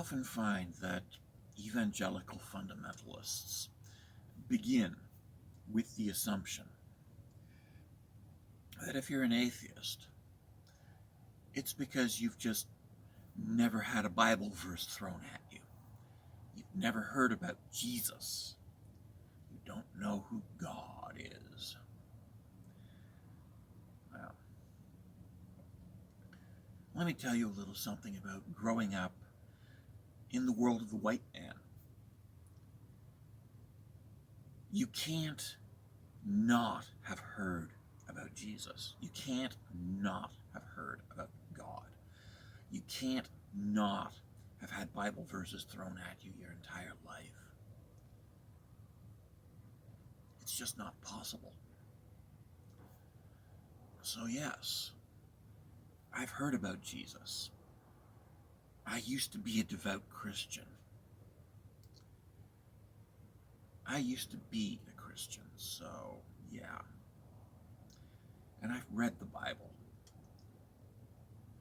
often find that evangelical fundamentalists begin with the assumption that if you're an atheist, it's because you've just never had a Bible verse thrown at you. You've never heard about Jesus. You don't know who God is. Well, let me tell you a little something about growing up in the world of the white man. You can't not have heard about Jesus. You can't not have heard about God. You can't not have had Bible verses thrown at you your entire life. It's just not possible. So yes, I've heard about Jesus. I used to be a devout Christian. So yeah. And I've read the Bible.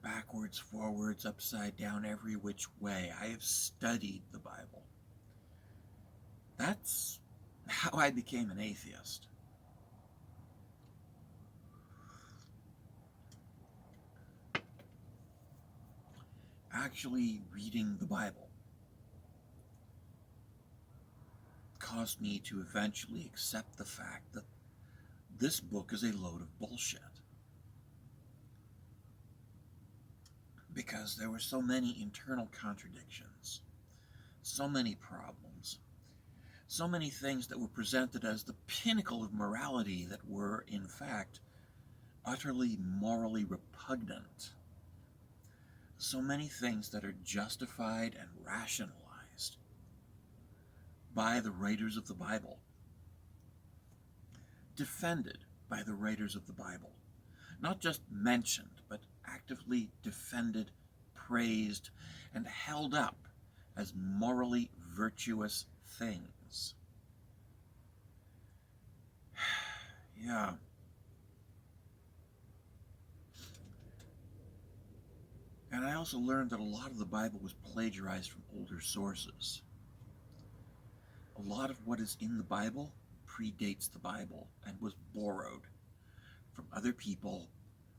Backwards, forwards, upside down, every which way. I have studied the Bible. That's how I became an atheist. Actually, reading the Bible caused me to eventually accept the fact that this book is a load of bullshit. Because there were so many internal contradictions, so many problems, so many things that were presented as the pinnacle of morality that were, in fact, utterly morally repugnant. So many things that are justified and rationalized by the writers of the Bible, defended by the writers of the Bible, not just mentioned, but actively defended, praised, and held up as morally virtuous things. Yeah. And I also learned that a lot of the Bible was plagiarized from older sources. A lot of what is in the Bible predates the Bible and was borrowed from other people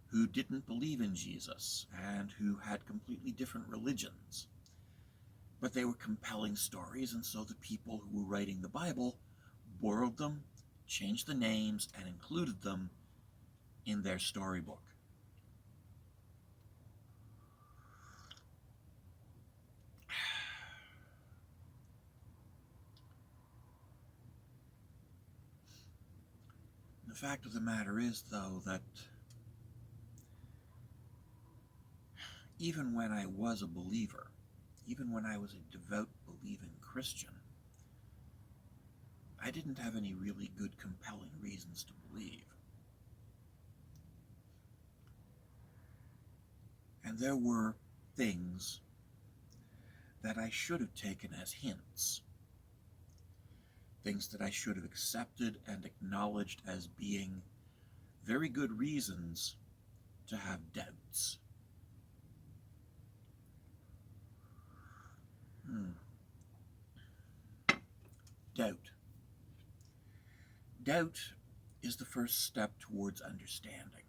who didn't believe in Jesus and who had completely different religions. But they were compelling stories, and so the people who were writing the Bible borrowed them, changed the names, and included them in their storybook. The fact of the matter is, though, that even when I was a believer, even when I was a devout, believing Christian, I didn't have any really good, compelling reasons to believe. And there were things that I should have taken as hints, things that I should have accepted and acknowledged as being very good reasons to have doubts. Doubt. Doubt is the first step towards understanding.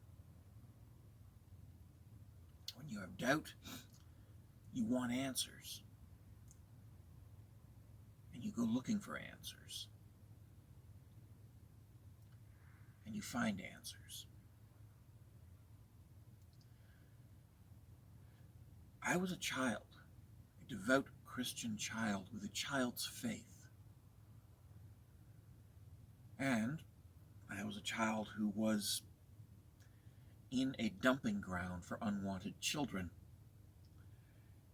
When you have doubt, you want answers. And you go looking for answers. And you find answers. I was a child, a devout Christian child with a child's faith. And I was a child who was in a dumping ground for unwanted children.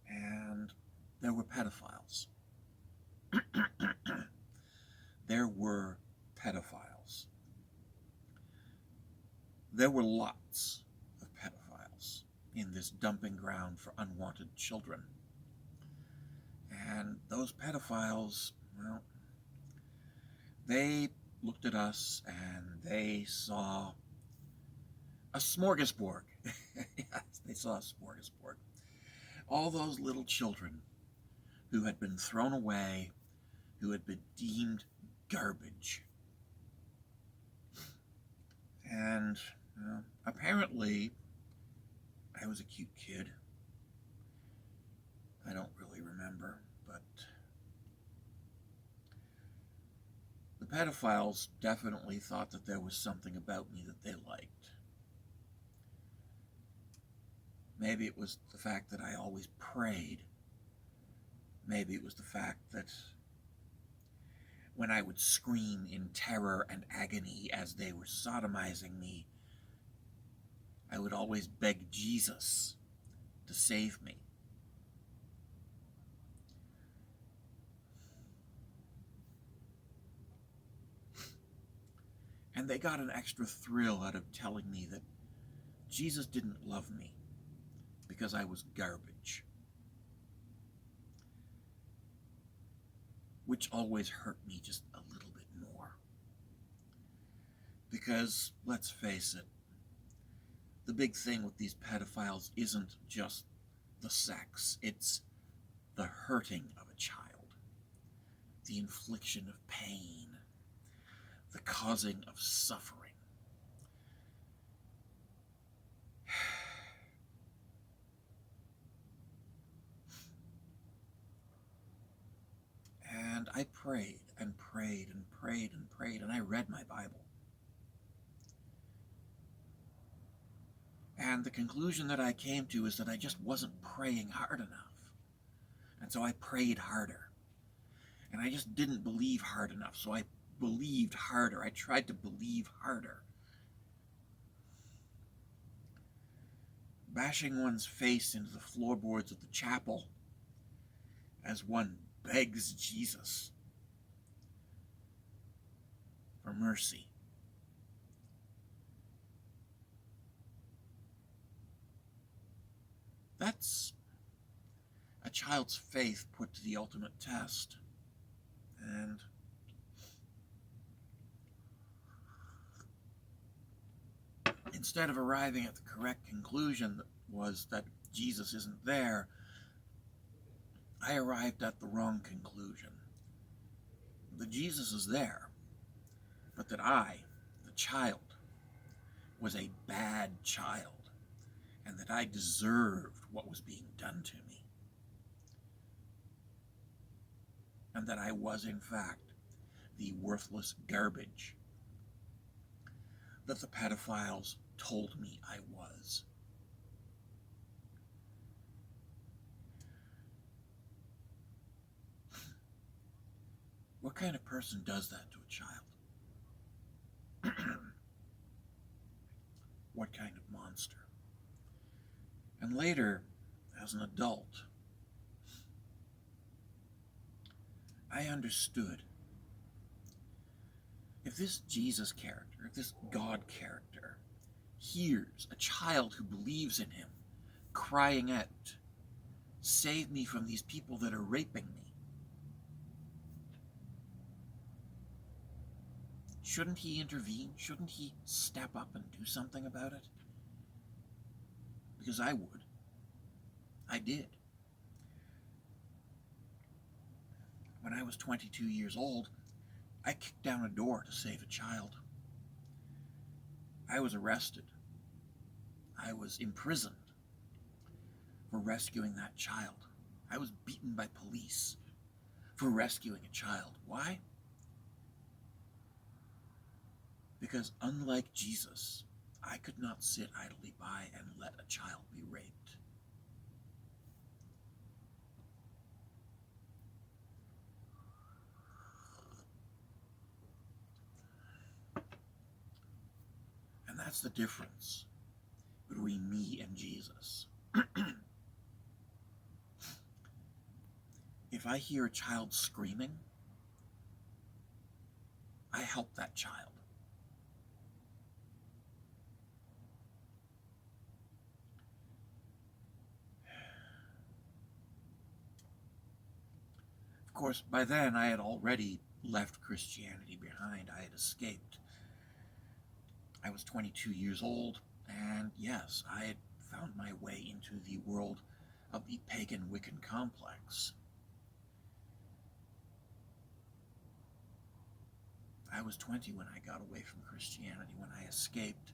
And there were pedophiles. There were pedophiles. There were lots of pedophiles in this dumping ground for unwanted children. And those pedophiles, well, they looked at us and they saw a smorgasbord. Yes, they saw a smorgasbord. All those little children who had been thrown away, who had been deemed garbage. And apparently, I was a cute kid. I don't really remember, but the pedophiles definitely thought that there was something about me that they liked. Maybe it was the fact that I always prayed. Maybe it was the fact that when I would scream in terror and agony as they were sodomizing me, I would always beg Jesus to save me. And they got an extra thrill out of telling me that Jesus didn't love me because I was garbage. Which always hurt me just a little bit more. Because, let's face it, the big thing with these pedophiles isn't just the sex, it's the hurting of a child, the infliction of pain, the causing of suffering. And I prayed and prayed and prayed and prayed, and I read my Bible. And the conclusion that I came to is that I just wasn't praying hard enough. And so I prayed harder. And I just didn't believe hard enough, so I believed harder. I tried to believe harder. Bashing one's face into the floorboards of the chapel as one begs Jesus for mercy. That's a child's faith put to the ultimate test. And instead of arriving at the correct conclusion that was that Jesus isn't there, I arrived at the wrong conclusion. That Jesus is there, but that I, the child, was a bad child, and that I deserved what was being done to me. And that I was, in fact, the worthless garbage that the pedophiles told me I was. What kind of person does that to a child? What kind of monster? And later, as an adult, I understood. If this Jesus character, if this God character hears a child who believes in him crying out, "Save me from these people that are raping me," shouldn't he intervene? Shouldn't he step up and do something about it? Because I would. I did. When I was 22 years old, I kicked down a door to save a child. I was arrested. I was imprisoned for rescuing that child. I was beaten by police for rescuing a child. Why? Because unlike Jesus, I could not sit idly by and let a child be raped. And that's the difference between me and Jesus. If I hear a child screaming, I help that child. Of course, by then I had already left Christianity behind. I had escaped. I was 22 years old, and yes, I had found my way into the world of the pagan Wiccan complex. I was 20 when I got away from Christianity, when I escaped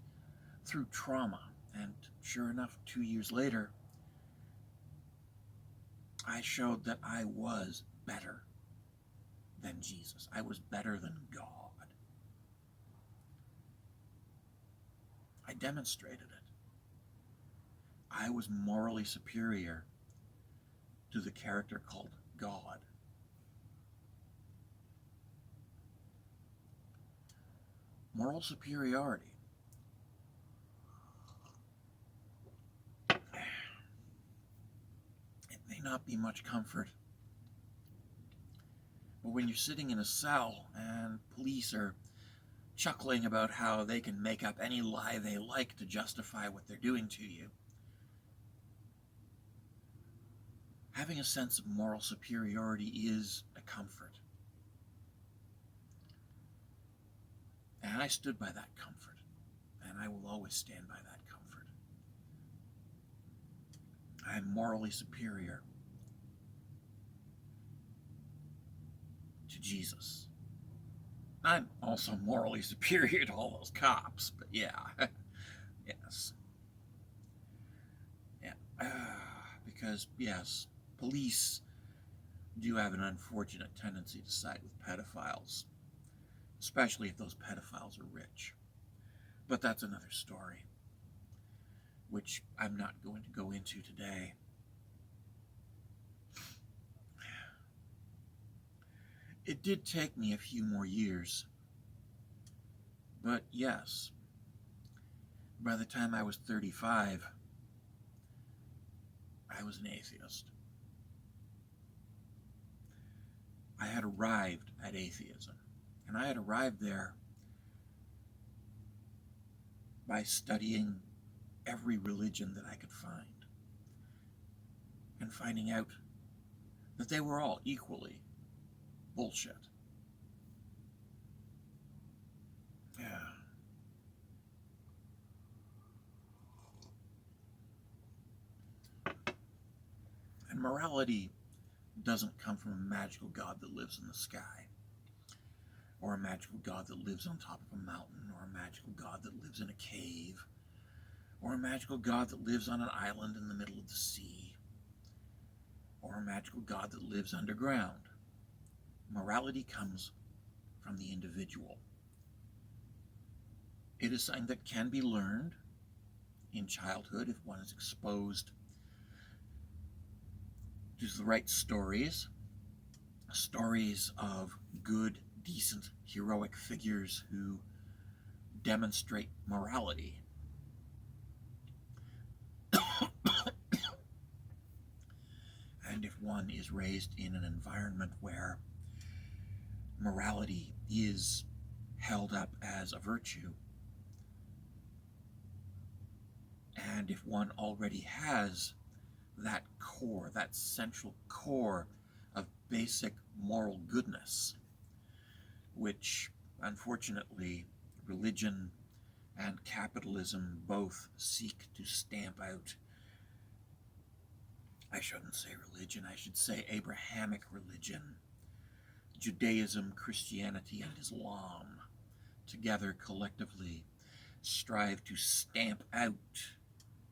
through trauma. And sure enough, 2 years later, I showed that I was better than Jesus. I was better than God. I demonstrated it. I was morally superior to the character called God. Moral superiority. It may not be much comfort, but when you're sitting in a cell and police are chuckling about how they can make up any lie they like to justify what they're doing to you, having a sense of moral superiority is a comfort. And I stood by that comfort, and I will always stand by that comfort. I am morally superior to Jesus. I'm also morally superior to all those cops, but yeah, yes. Yeah. Because, yes, police do have an unfortunate tendency to side with pedophiles, especially if those pedophiles are rich. But that's another story, which I'm not going to go into today. It did take me a few more years, but yes, by the time I was 35, I was an atheist. I had arrived at atheism, and I had arrived there by studying every religion that I could find and finding out that they were all equally bullshit. Yeah. And morality doesn't come from a magical God that lives in the sky, or a magical God that lives on top of a mountain, or a magical God that lives in a cave, or a magical God that lives on an island in the middle of the sea, or a magical God that lives underground. Morality comes from the individual. It is something that can be learned in childhood if one is exposed to the right stories of good, decent, heroic figures who demonstrate morality. And if one is raised in an environment where morality is held up as a virtue, and if one already has that core, that central core of basic moral goodness, which unfortunately religion and capitalism both seek to stamp out. I shouldn't say religion, I should say Abrahamic religion. Judaism, Christianity, and Islam together collectively strive to stamp out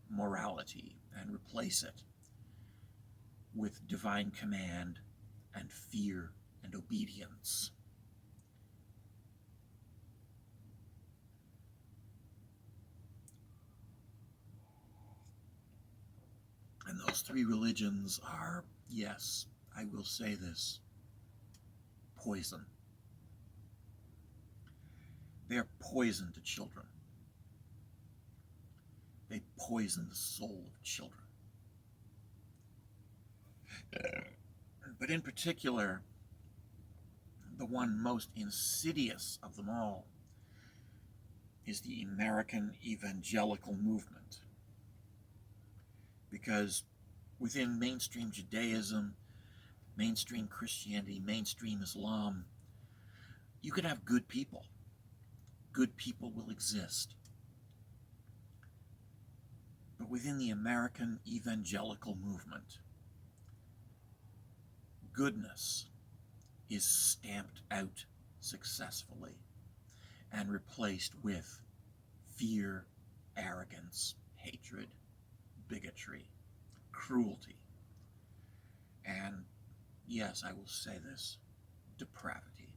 morality and replace it with divine command and fear and obedience. And those three religions are, yes, I will say this, poison. They are poison to children. They poison the soul of children. But in particular, the one most insidious of them all is the American evangelical movement. Because within mainstream Judaism, mainstream Christianity, mainstream Islam, you can have good people. Good people will exist. But within the American evangelical movement, goodness is stamped out successfully and replaced with fear, arrogance, hatred, bigotry, cruelty, and, yes, I will say this, depravity.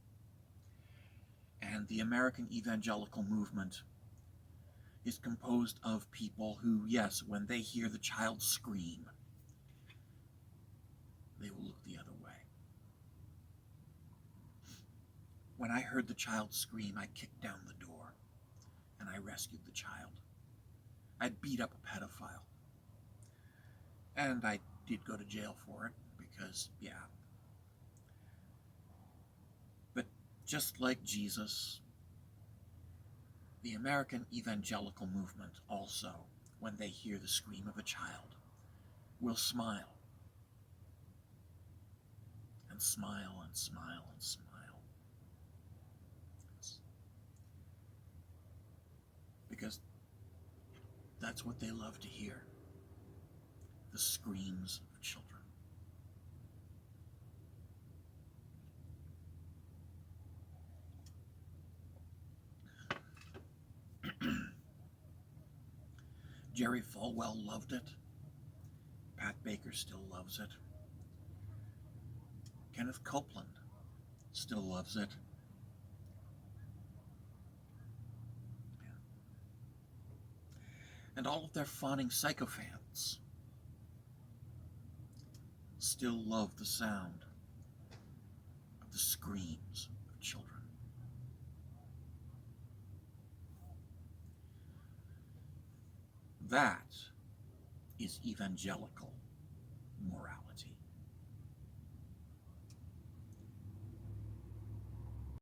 And the American evangelical movement is composed of people who, yes, when they hear the child scream, they will look the other way. When I heard the child scream, I kicked down the door and I rescued the child. I beat up a pedophile. And I did go to jail for it because, yeah. But just like Jesus, the American evangelical movement also, when they hear the scream of a child, will smile and smile and smile and smile. Because that's what they love to hear, the screams of children. Jerry Falwell loved it. Pat Baker still loves it. Kenneth Copeland still loves it. And all of their fawning sycophants still love the sound of the screams of children. That is evangelical morality.